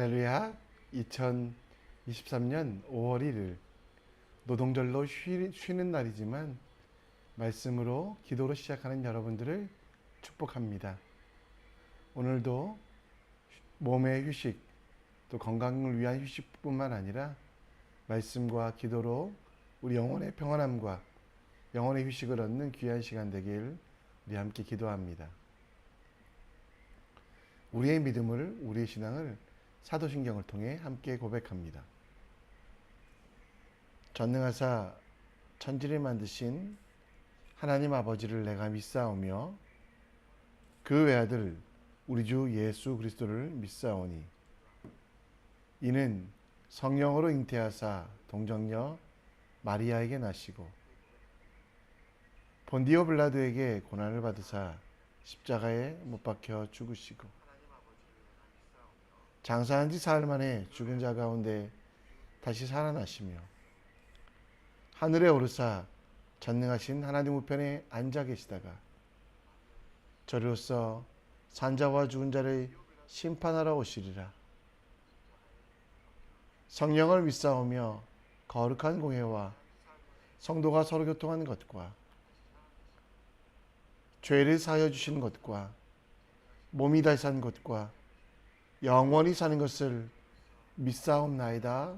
할렐루야. 2023년 5월 1일 노동절로 쉬는 날이지만 말씀으로 기도로 시작하는 여러분들을 축복합니다. 오늘도 몸의 휴식, 또 건강을 위한 휴식뿐만 아니라 말씀과 기도로 우리 영혼의 평안함과 영혼의 휴식을 얻는 귀한 시간 되길 우리 함께 기도합니다. 우리의 믿음을, 우리의 신앙을 사도신경을 통해 함께 고백합니다. 전능하사 천지를 만드신 하나님 아버지를 내가 믿사오며 그 외아들 우리 주 예수 그리스도를 믿사오니 이는 성령으로 잉태하사 동정녀 마리아에게 나시고 본디오 빌라도에게 고난을 받으사 십자가에 못 박혀 죽으시고 장사한 지 사흘 만에 죽은 자 가운데 다시 살아나시며 하늘에 오르사 전능하신 하나님 우편에 앉아 계시다가 저리로서 산자와 죽은 자를 심판하러 오시리라. 성령을 믿사오며 거룩한 공회와 성도가 서로 교통하는 것과 죄를 사하여 주시는 것과 몸이 다시 산 것과 영원히 사는 것을 믿사옵나이다.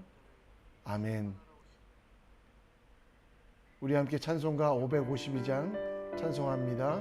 아멘. 우리 함께 찬송가 552장 찬송합니다.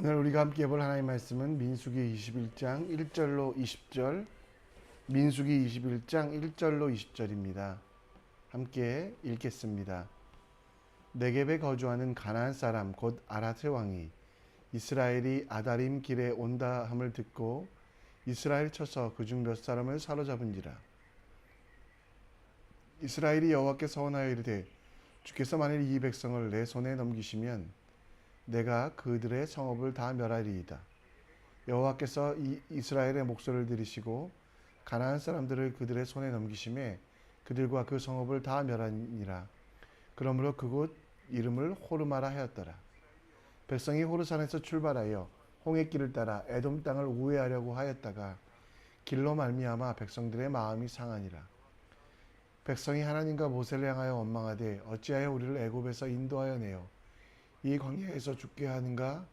오늘 우리가 함께 볼 하나님의 말씀은 민수기 21장 1절로 20절, 민수기 21장 1절로 20절입니다. 함께 읽겠습니다. 네겝에 거주하는 가나안 사람 곧 아랏의 왕이 이스라엘이 아다림 길에 온다 함을 듣고 이스라엘 쳐서 그중 몇 사람을 사로잡은지라. 이스라엘이 여호와께 서원하여 이르되 주께서 만일 이 백성을 내 손에 넘기시면 내가 그들의 성읍을 다 멸하리이다. 여호와께서 이스라엘의 목소리를 들으시고 가나안 사람들을 그들의 손에 넘기심에 그들과 그 성읍을 다 멸하니라. 그러므로 그곳 이름을 호르마라 하였더라. 백성이 호르산에서 출발하여 홍해길을 따라 에돔 땅을 우회하려고 하였다가 길로 말미암아 백성들의 마음이 상하니라. 백성이 하나님과 모세를 향하여 원망하되 어찌하여 우리를 애굽에서 인도하여 내어 이 광야에서 죽게 하는가?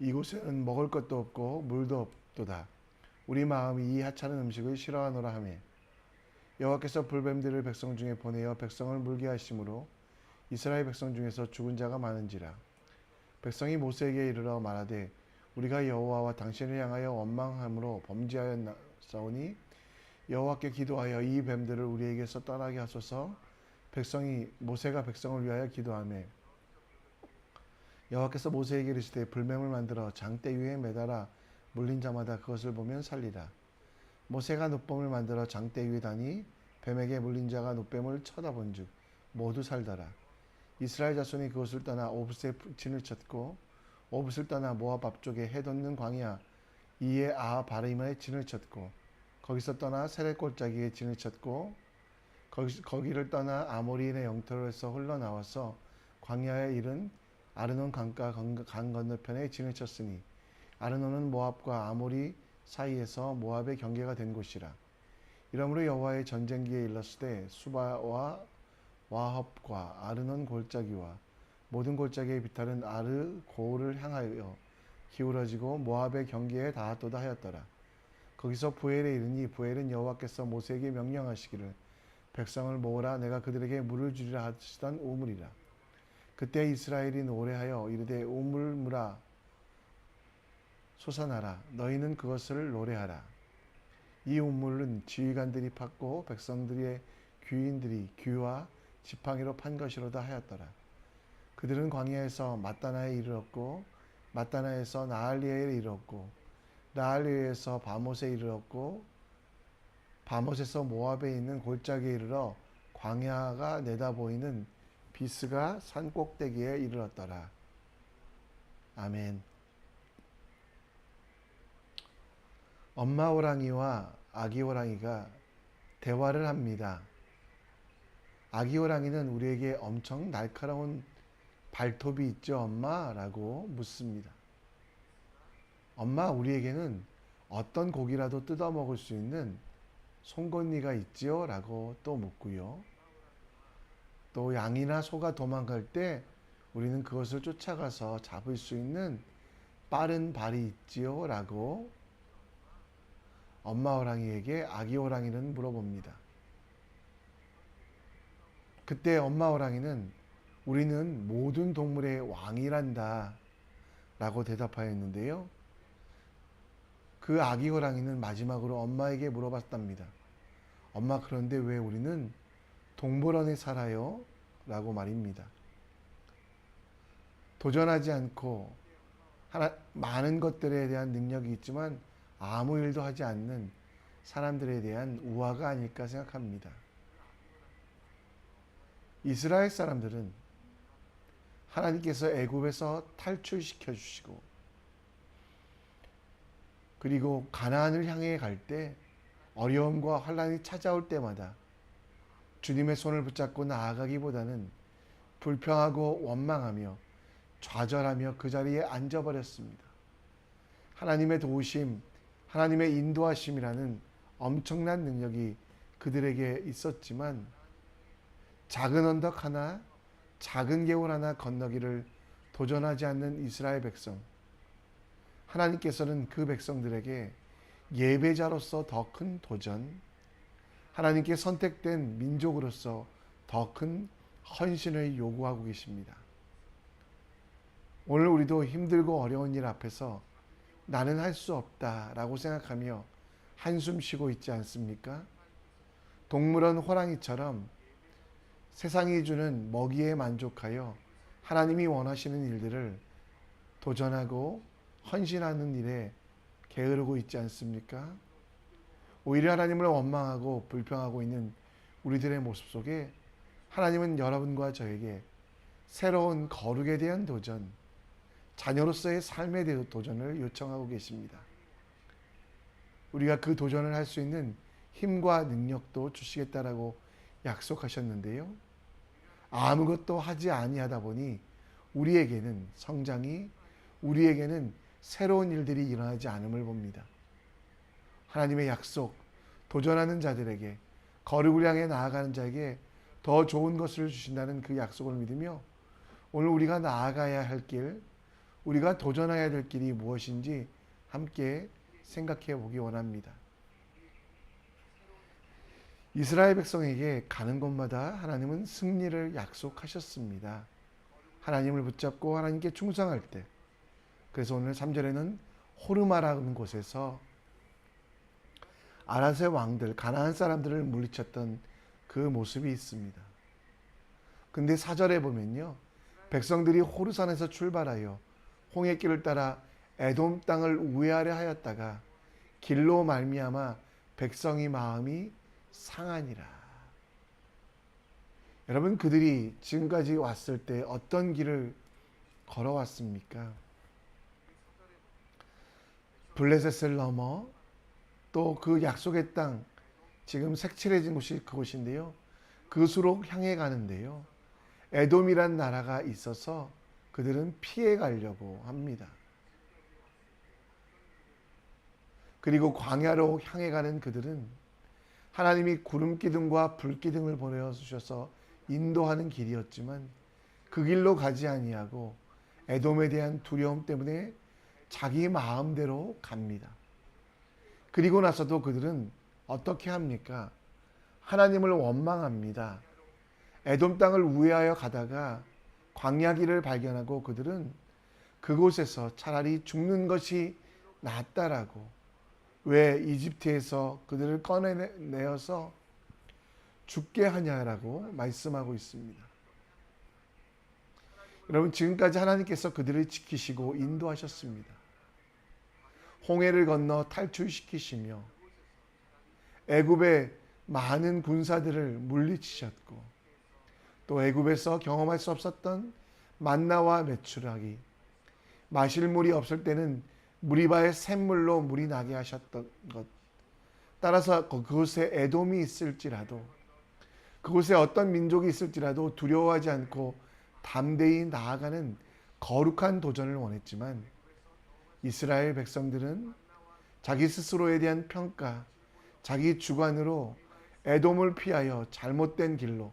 이곳에는 먹을 것도 없고 물도 없도다. 우리 마음이 이 하찮은 음식을 싫어하노라 하며 여호와께서 불뱀들을 백성 중에 보내어 백성을 물게 하심으로 이스라엘 백성 중에서 죽은 자가 많은지라. 백성이 모세에게 이르러 말하되 우리가 여호와와 당신을 향하여 원망함으로 범죄하였사오니 여호와께 기도하여 이 뱀들을 우리에게서 떠나게 하소서. 모세가 백성을 위하여 기도하며 여호와께서 모세에게 이르시되 불뱀을 만들어 장대 위에 매달아 물린 자마다 그것을 보면 살리라. 모세가 놋뱀을 만들어 장대 위에 다니 뱀에게 물린 자가 놋뱀을 쳐다본즉 모두 살더라. 이스라엘 자손이 그것을 떠나 오붓에 진을 쳤고 오붓을 떠나 모압 앞쪽에 해 돋는 광야 이에 바림에 진을 쳤고 거기서 떠나 세렛 골짜기에 진을 쳤고 거기를 떠나 아모리인의 영토에서 흘러나와서 광야에 이른 아르논 강가 강 건너편에 진을 쳤으니 아르논은 모압과 아모리 사이에서 모압의 경계가 된 곳이라. 이러므로 여호와의 전쟁기에 일렀으되 수바와 와합과 아르논 골짜기와 모든 골짜기의 비탈은 아르 고를 향하여 기울어지고 모압의 경계에 닿았도다 하였더라. 거기서 부엘에 이르니 부엘은 여호와께서 모세에게 명령하시기를 백성을 모으라 내가 그들에게 물을 주리라 하시던 우물이라. 그때 이스라엘이 노래하여 이르되 우물물아 솟아나라 너희는 그것을 노래하라. 이 우물은 지휘관들이 팠고 백성들의 귀인들이 귀와 지팡이로 판 것이로다 하였더라. 그들은 광야에서 마따나에 이르렀고 마따나에서 나할리에 이르렀고 나할리에서 바못에 이르렀고 바못에서 모압에 있는 골짜기에 이르러 광야가 내다보이는 비스가 산 꼭대기에 이르렀더라. 아멘. 엄마 호랑이와 아기 호랑이가 대화를 합니다. 아기 호랑이는 우리에게 엄청 날카로운 발톱이 있죠, 엄마? 라고 묻습니다. 엄마, 우리에게는 어떤 고기라도 뜯어 먹을 수 있는 송곳니가 있지요? 라고 또 묻고요. 또 양이나 소가 도망갈 때 우리는 그것을 쫓아가서 잡을 수 있는 빠른 발이 있지요? 라고 엄마 호랑이에게 아기 호랑이는 물어봅니다. 그때 엄마 호랑이는 우리는 모든 동물의 왕이란다 라고 대답하였는데요. 그 아기 호랑이는 마지막으로 엄마에게 물어봤답니다. 엄마, 그런데 왜 우리는 동물원에 살아요? 라고 말입니다. 도전하지 않고 많은 것들에 대한 능력이 있지만 아무 일도 하지 않는 사람들에 대한 우화가 아닐까 생각합니다. 이스라엘 사람들은 하나님께서 애굽에서 탈출시켜 주시고 그리고 가나안을 향해 갈 때 어려움과 환난이 찾아올 때마다 주님의 손을 붙잡고 나아가기보다는 불평하고 원망하며 좌절하며 그 자리에 앉아버렸습니다. 하나님의 도우심, 하나님의 인도하심이라는 엄청난 능력이 그들에게 있었지만 작은 언덕 하나, 작은 계곡 하나 건너기를 도전하지 않는 이스라엘 백성. 하나님께서는 그 백성들에게 예배자로서 더 큰 도전, 하나님께 선택된 민족으로서 더 큰 헌신을 요구하고 계십니다. 오늘 우리도 힘들고 어려운 일 앞에서 나는 할 수 없다라고 생각하며 한숨 쉬고 있지 않습니까? 동물원 호랑이처럼 세상이 주는 먹이에 만족하여 하나님이 원하시는 일들을 도전하고 헌신하는 일에 게으르고 있지 않습니까? 오히려 하나님을 원망하고 불평하고 있는 우리들의 모습 속에 하나님은 여러분과 저에게 새로운 거룩에 대한 도전, 자녀로서의 삶에 대한 도전을 요청하고 계십니다. 우리가 그 도전을 할 수 있는 힘과 능력도 주시겠다라고 약속하셨는데요. 아무것도 하지 아니하다 보니 우리에게는 성장이, 우리에게는 새로운 일들이 일어나지 않음을 봅니다. 하나님의 약속, 도전하는 자들에게, 거룩을 향해 나아가는 자에게 더 좋은 것을 주신다는 그 약속을 믿으며 오늘 우리가 나아가야 할 길, 우리가 도전해야 될 길이 무엇인지 함께 생각해 보기 원합니다. 이스라엘 백성에게 가는 곳마다 하나님은 승리를 약속하셨습니다. 하나님을 붙잡고 하나님께 충성할 때. 그래서 오늘 3절에는 호르마라는 곳에서 아라세 왕들, 가나안 사람들을 물리쳤던 그 모습이 있습니다. 근데 4절에 보면요, 백성들이 호르산에서 출발하여 홍해길을 따라 에돔 땅을 우회하려 하였다가 길로 말미암아 백성의 마음이 상하니라. 여러분, 그들이 지금까지 왔을 때 어떤 길을 걸어왔습니까? 블레셋을 넘어 또 그 약속의 땅, 지금 색칠해진 곳이 그곳인데요. 그곳으로 향해 가는데요. 에돔이란 나라가 있어서 그들은 피해 가려고 합니다. 그리고 광야로 향해 가는 그들은 하나님이 구름 기둥과 불 기둥을 보내어 주셔서 인도하는 길이었지만 그 길로 가지 아니하고 에돔에 대한 두려움 때문에 자기 마음대로 갑니다. 그리고 나서도 그들은 어떻게 합니까? 하나님을 원망합니다. 에돔 땅을 우회하여 가다가 광야 길을 발견하고 그들은 그곳에서 차라리 죽는 것이 낫다라고, 왜 이집트에서 그들을 꺼내내어서 죽게 하냐라고 말씀하고 있습니다. 여러분, 지금까지 하나님께서 그들을 지키시고 인도하셨습니다. 홍해를 건너 탈출시키시며 애굽의 많은 군사들을 물리치셨고 또 애굽에서 경험할 수 없었던 만나와 메추라기, 마실 물이 없을 때는 무리바의 샘물로 물이 나게 하셨던 것, 따라서 그곳에 에돔이 있을지라도, 그곳에 어떤 민족이 있을지라도 두려워하지 않고 담대히 나아가는 거룩한 도전을 원했지만 이스라엘 백성들은 자기 스스로에 대한 평가, 자기 주관으로 에돔을 피하여 잘못된 길로,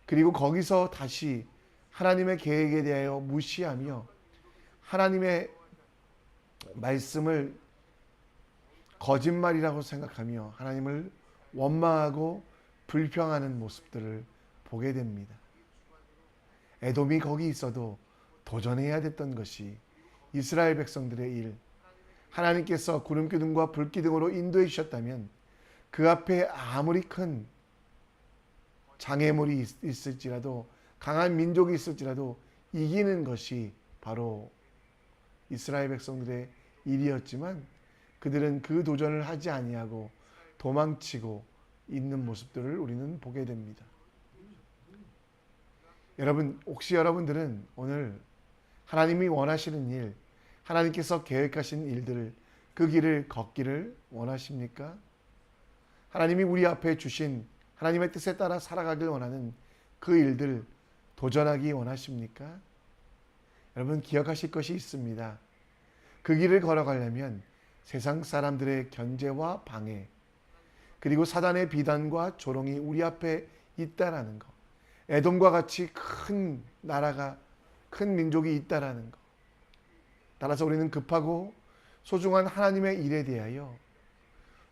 그리고 거기서 다시 하나님의 계획에 대하여 무시하며 하나님의 말씀을 거짓말이라고 생각하며 하나님을 원망하고 불평하는 모습들을 보게 됩니다. 에돔이 거기 있어도 도전해야 됐던 것이 이스라엘 백성들의 일, 하나님께서 구름 기둥과 불 기둥으로 인도해 주셨다면 그 앞에 아무리 큰 장애물이 있을지라도, 강한 민족이 있을지라도 이기는 것이 바로 이스라엘 백성들의 일이었지만 그들은 그 도전을 하지 아니하고 도망치고 있는 모습들을 우리는 보게 됩니다. 여러분, 혹시 여러분들은 오늘 하나님이 원하시는 일, 하나님께서 계획하신 일들을, 그 길을 걷기를 원하십니까? 하나님이 우리 앞에 주신 하나님의 뜻에 따라 살아가길 원하는 그 일들 도전하기 원하십니까? 여러분, 기억하실 것이 있습니다. 그 길을 걸어가려면 세상 사람들의 견제와 방해, 그리고 사단의 비단과 조롱이 우리 앞에 있다라는 것, 에돔과 같이 큰 나라가, 큰 민족이 있다라는 것, 따라서 우리는 급하고 소중한 하나님의 일에 대하여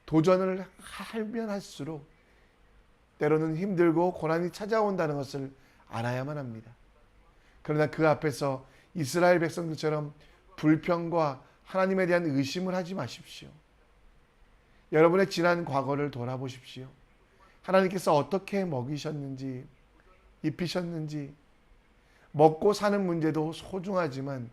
도전을 하면 할수록 때로는 힘들고 고난이 찾아온다는 것을 알아야만 합니다. 그러나 그 앞에서 이스라엘 백성들처럼 불평과 하나님에 대한 의심을 하지 마십시오. 여러분의 지난 과거를 돌아보십시오. 하나님께서 어떻게 먹이셨는지, 입히셨는지, 먹고 사는 문제도 소중하지만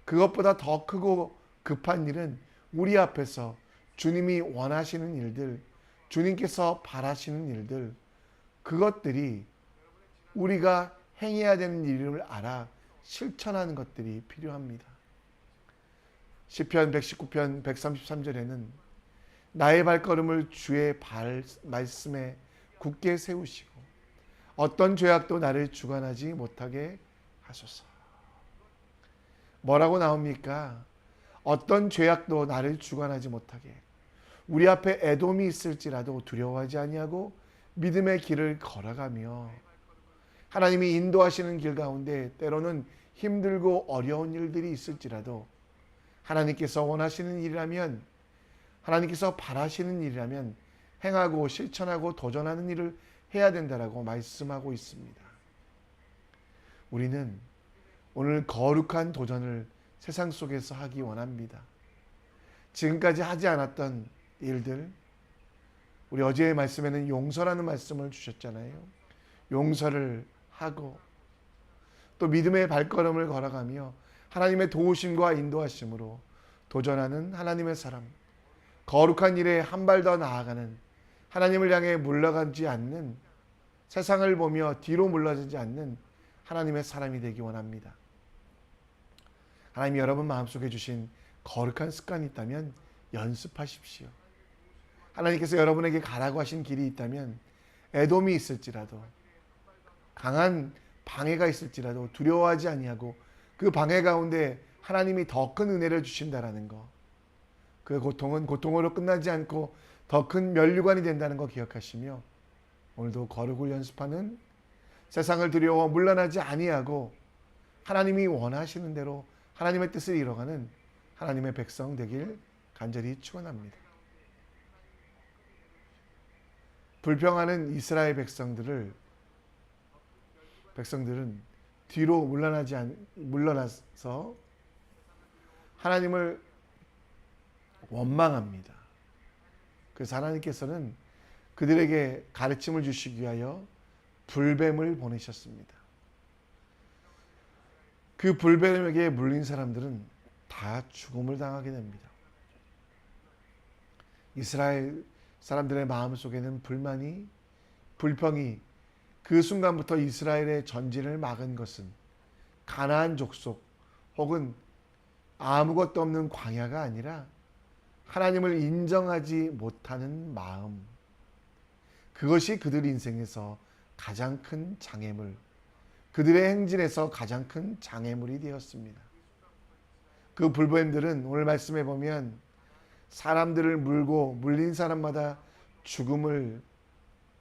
그것보다 더 크고 급한 일은 우리 앞에서 주님이 원하시는 일들, 주님께서 바라시는 일들, 그것들이 우리가 행해야 되는 일임을 알아 실천하는 것들이 필요합니다. 시편 119편 133절에는 나의 발걸음을 주의 말씀에 굳게 세우시고 어떤 죄악도 나를 주관하지 못하게 하소서. 뭐라고 나옵니까? 어떤 죄악도 나를 주관하지 못하게. 우리 앞에 애돔이 있을지라도 두려워하지 아니하고 믿음의 길을 걸어가며 하나님이 인도하시는 길 가운데 때로는 힘들고 어려운 일들이 있을지라도 하나님께서 원하시는 일이라면, 하나님께서 바라시는 일이라면 행하고 실천하고 도전하는 일을 해야 된다라고 말씀하고 있습니다. 우리는 오늘 거룩한 도전을 세상 속에서 하기 원합니다. 지금까지 하지 않았던 일들, 우리 어제의 말씀에는 용서라는 말씀을 주셨잖아요. 용서를 하고 또 믿음의 발걸음을 걸어가며 하나님의 도우심과 인도하심으로 도전하는 하나님의 사람, 거룩한 일에 한 발 더 나아가는, 하나님을 향해 물러가지 않는, 세상을 보며 뒤로 물러지지 않는 하나님의 사람이 되기 원합니다. 하나님이 여러분 마음속에 주신 거룩한 습관이 있다면 연습하십시오. 하나님께서 여러분에게 가라고 하신 길이 있다면 애돔이 있을지라도, 강한 방해가 있을지라도 두려워하지 아니하고 그 방해 가운데 하나님이 더 큰 은혜를 주신다라는 거, 그 고통은 고통으로 끝나지 않고 더 큰 면류관이 된다는 거 기억하시며 오늘도 거룩을 연습하는, 세상을 두려워 물러나지 아니하고 하나님이 원하시는 대로 하나님의 뜻을 이뤄가는 하나님의 백성 되길 간절히 축원합니다. 불평하는 이스라엘 백성들은 뒤로 물러나서 하나님을 원망합니다. 그래서 하나님께서는 그들에게 가르침을 주시기 위하여 불뱀을 보내셨습니다. 그 불뱀에게 물린 사람들은 다 죽음을 당하게 됩니다. 이스라엘 사람들의 마음속에는 불만이, 불평이 그 순간부터 이스라엘의 전진을 막은 것은 가나안 족속 혹은 아무것도 없는 광야가 아니라 하나님을 인정하지 못하는 마음, 그것이 그들 인생에서 가장 큰 장애물, 그들의 행진에서 가장 큰 장애물이 되었습니다. 그 불뱀들은 오늘 말씀해 보면 사람들을 물고 물린 사람마다 죽음을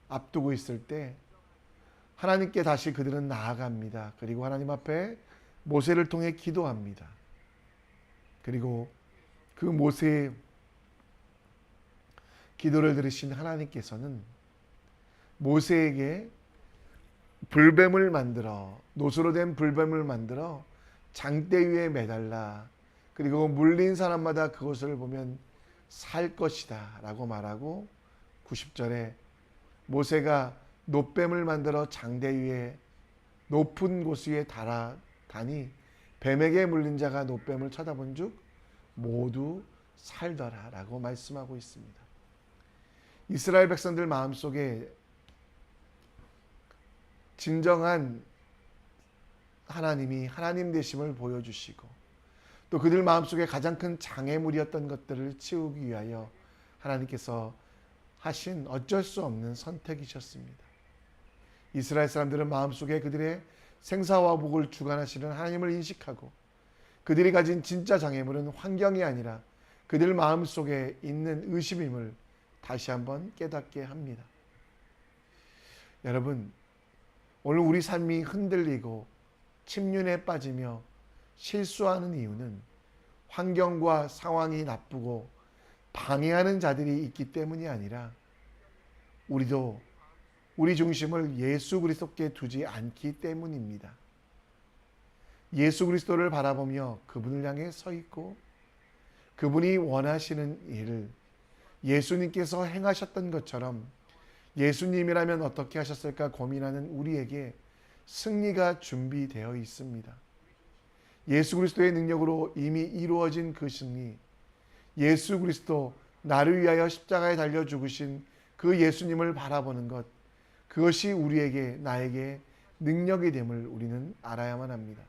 앞두고 있을 때 하나님께 다시 그들은 나아갑니다. 그리고 하나님 앞에 모세를 통해 기도합니다. 그리고 그 모세의 기도를 들으신 하나님께서는 모세에게 불뱀을 만들어, 노수로 된 불뱀을 만들어 장대 위에 매달라, 그리고 물린 사람마다 그것을 보면 살 것이다 라고 말하고 90절에 모세가 놋뱀을 만들어 장대 위에 높은 곳 위에 달아다니 뱀에게 물린 자가 놋뱀을 쳐다본 즉 모두 살더라 라고 말씀하고 있습니다. 이스라엘 백성들 마음속에 진정한 하나님이 하나님 되심을 보여주시고 또 그들 마음속에 가장 큰 장애물이었던 것들을 치우기 위하여 하나님께서 하신 어쩔 수 없는 선택이셨습니다. 이스라엘 사람들은 마음속에 그들의 생사와 복을 주관하시는 하나님을 인식하고 그들이 가진 진짜 장애물은 환경이 아니라 그들 마음속에 있는 의심임을 다시 한번 깨닫게 합니다. 여러분, 오늘 우리 삶이 흔들리고 침륜에 빠지며 실수하는 이유는 환경과 상황이 나쁘고 방해하는 자들이 있기 때문이 아니라 우리도 우리 중심을 예수 그리스도께 두지 않기 때문입니다. 예수 그리스도를 바라보며 그분을 향해 서 있고 그분이 원하시는 일을 예수님께서 행하셨던 것처럼 예수님이라면 어떻게 하셨을까 고민하는 우리에게 승리가 준비되어 있습니다. 예수 그리스도의 능력으로 이미 이루어진 그 승리, 예수 그리스도 나를 위하여 십자가에 달려 죽으신 그 예수님을 바라보는 것, 그것이 우리에게, 나에게 능력이 됨을 우리는 알아야만 합니다.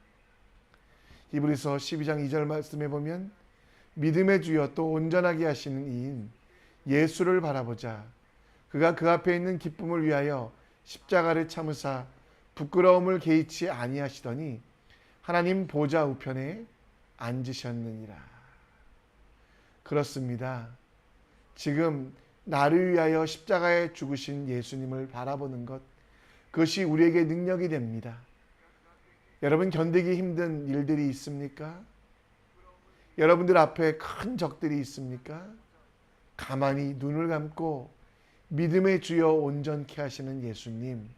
히브리서 12장 2절 말씀에 보면 믿음의 주여 또 온전하게 하시는 이인 예수를 바라보자. 그가 그 앞에 있는 기쁨을 위하여 십자가를 참으사 부끄러움을 개의치 아니하시더니 하나님 보좌 우편에 앉으셨느니라. 그렇습니다. 지금 나를 위하여 십자가에 죽으신 예수님을 바라보는 것, 그것이 우리에게 능력이 됩니다. 여러분, 견디기 힘든 일들이 있습니까? 여러분들 앞에 큰 적들이 있습니까? 가만히 눈을 감고 믿음의 주여 온전케 하시는 예수님,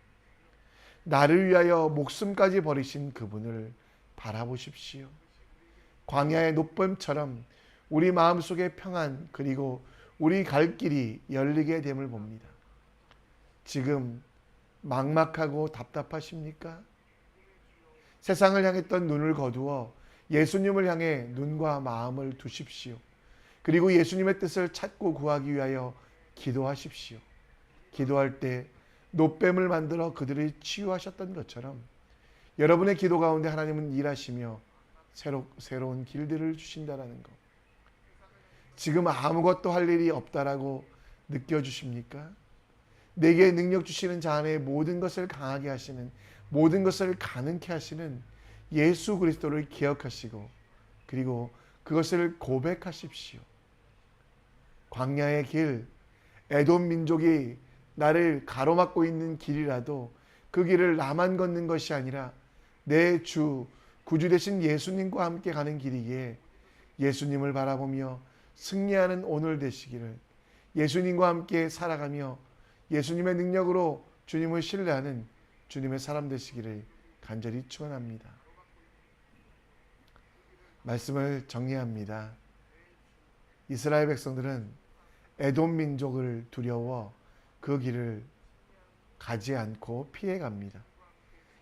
나를 위하여 목숨까지 버리신 그분을 바라보십시오. 광야의 높음처럼 우리 마음속의 평안, 그리고 우리 갈 길이 열리게 됨을 봅니다. 지금 막막하고 답답하십니까? 세상을 향했던 눈을 거두어 예수님을 향해 눈과 마음을 두십시오. 그리고 예수님의 뜻을 찾고 구하기 위하여 기도하십시오. 기도할 때 노뱀을 만들어 그들을 치유하셨던 것처럼 여러분의 기도 가운데 하나님은 일하시며 새로운 길들을 주신다라는 것. 지금 아무것도 할 일이 없다라고 느껴주십니까? 내게 능력 주시는 자 안에 모든 것을 강하게 하시는, 모든 것을 가능케 하시는 예수 그리스도를 기억하시고 그리고 그것을 고백하십시오. 광야의 길, 에돔 민족이 나를 가로막고 있는 길이라도 그 길을 나만 걷는 것이 아니라 내 주, 구주 되신 예수님과 함께 가는 길이기에 예수님을 바라보며 승리하는 오늘 되시기를, 예수님과 함께 살아가며 예수님의 능력으로 주님을 신뢰하는 주님의 사람 되시기를 간절히 축원합니다. 말씀을 정리합니다. 이스라엘 백성들은 에돔 민족을 두려워 그 길을 가지 않고 피해갑니다.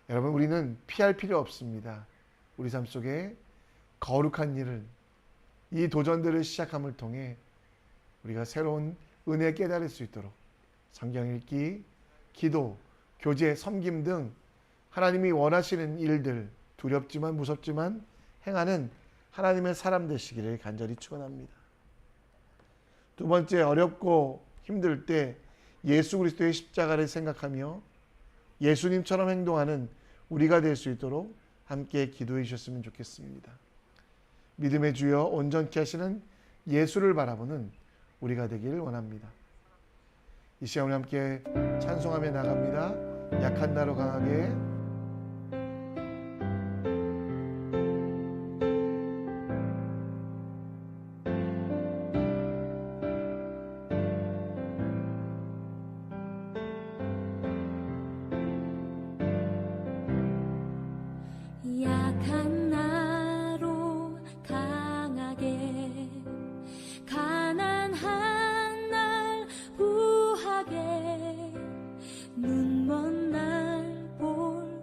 여러분, 우리는 피할 필요 없습니다. 우리 삶 속에 거룩한 일을, 이 도전들을 시작함을 통해 우리가 새로운 은혜 깨달을 수 있도록 성경 읽기, 기도, 교제, 섬김 등 하나님이 원하시는 일들, 두렵지만 무섭지만 행하는 하나님의 사람 되시기를 간절히 축원합니다. 두 번째, 어렵고 힘들 때 예수 그리스도의 십자가를 생각하며 예수님처럼 행동하는 우리가 될 수 있도록 함께 기도해 주셨으면 좋겠습니다. 믿음의 주여 온전케 하시는 예수를 바라보는 우리가 되기를 원합니다. 이 시간 우리 함께 찬송하며 나갑니다. 약한 나로 강하게. 약한 나로 강하게, 가난한 날 부하게, 눈먼 날 볼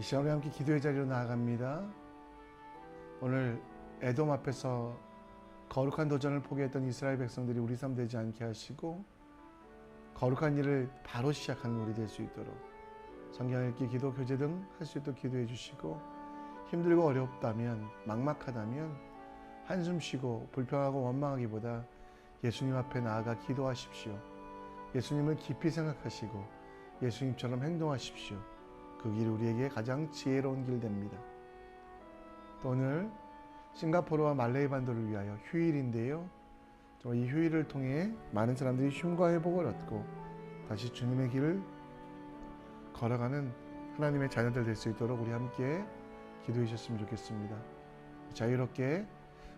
이 시간 우리 함께 기도의 자리로 나아갑니다. 오늘 에돔 앞에서 거룩한 도전을 포기했던 이스라엘 백성들이 우리 삶 되지 않게 하시고 거룩한 일을 바로 시작하는 우리 될 수 있도록 성경 읽기, 기도, 교제 등 할 수 있도록 기도해 주시고 힘들고 어렵다면, 막막하다면 한숨 쉬고 불평하고 원망하기보다 예수님 앞에 나아가 기도하십시오. 예수님을 깊이 생각하시고 예수님처럼 행동하십시오. 그 길이 우리에게 가장 지혜로운 길 됩니다. 또 오늘 싱가포르와 말레이 반도를 위하여 휴일인데요. 이 휴일을 통해 많은 사람들이 쉼과 회복을 얻고 다시 주님의 길을 걸어가는 하나님의 자녀들 될 수 있도록 우리 함께 기도해 주셨으면 좋겠습니다. 자유롭게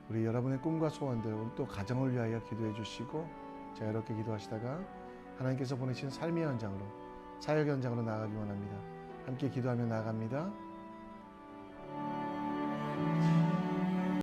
우리 여러분의 꿈과 소원들, 또 가정을 위하여 기도해 주시고 자유롭게 기도하시다가 하나님께서 보내신 삶의 현장으로, 사역 현장으로 나아가기 원합니다. 함께 기도하며 나아갑니다.